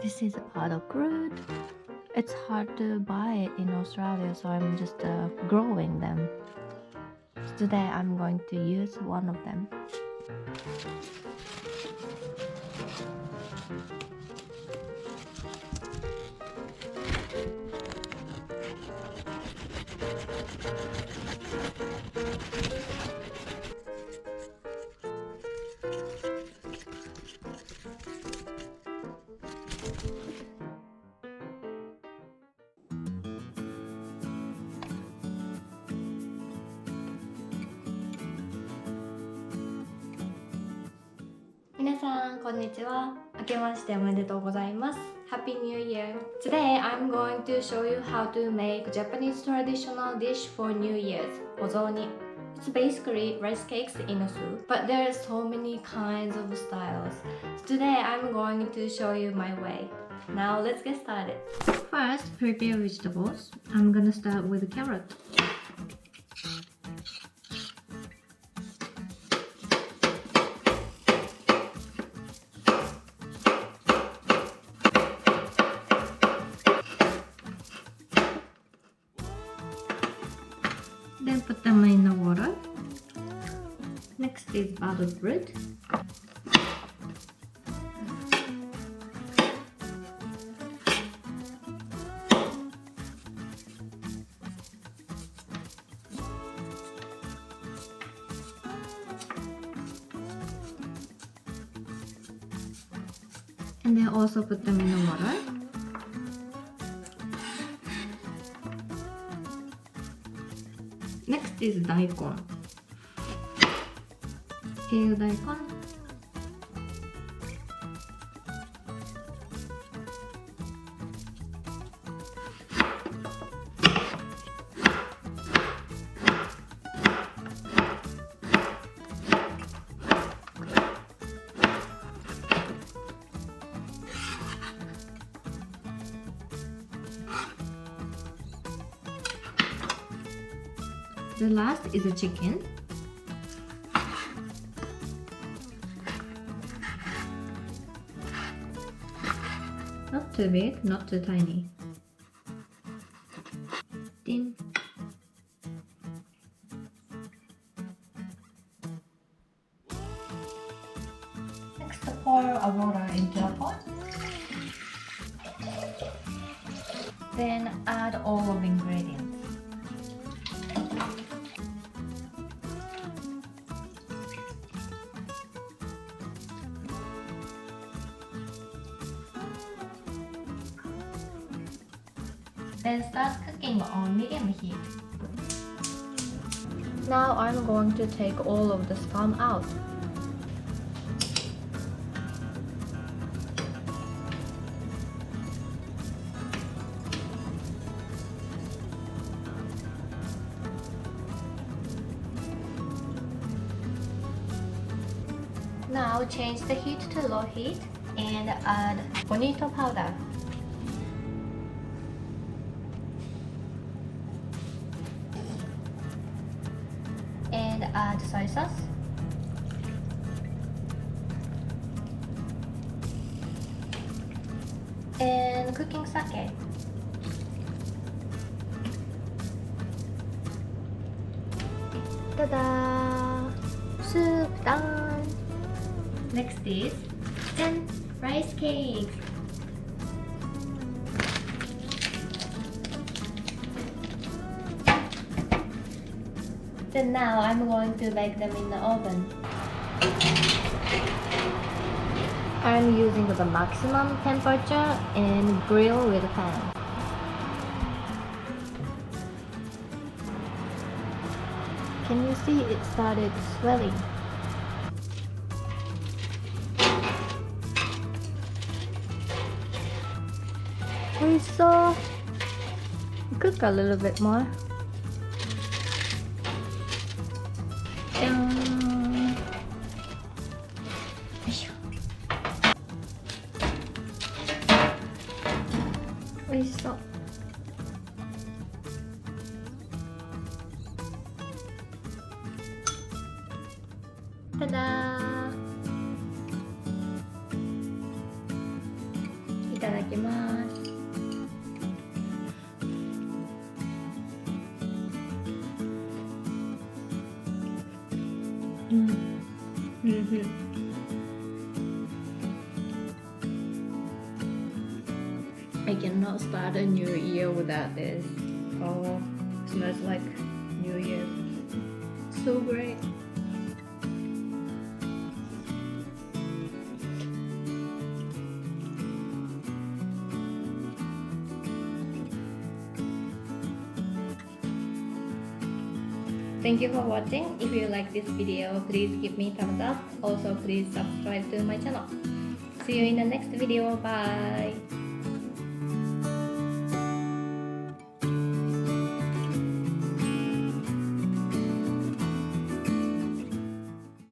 This is burdock root. It's hard to buy it in Australia, so I'm just growing them. So today I'm going to use one of them. Minasan, konnichiwa. 明けましておめでとうございます。Happy New Year! Today I'm going to show you how to make Japanese traditional dish for New Year's, Ozoni. It's basically rice cakes in a soup, but there are so many kinds of styles. So today I'm going to show you my way. Now let's get started. First, prepare vegetables. I'm gonna start with carrot. Then put them in the water. Next is burdock root. And then also put them in the water. Next is Daikon. Pale Daikon. The last is a chicken. Not too big, not too tiny. Din. Next, pour a water into a pot. Then add all of the ingredients. Then start cooking on medium heat. Now I'm going to take all of the scum out. Now change the heat to low heat and add bonito powder. And add soy sauce. And cooking sake. Ta-da! Soup done! Next is rice cakes. Then now I'm going to bake them in the oven. I'm using the maximum temperature and grill with a pan. Can you see it started swelling? So cook a little bit more. So ta-da! いただきます。うん、うん。I cannot start a new year without this. Oh, smells like New Year. So great. Thank you for watching. If you like this video, please give me thumbs up. Also, please subscribe to my channel. See you in the next video. Bye.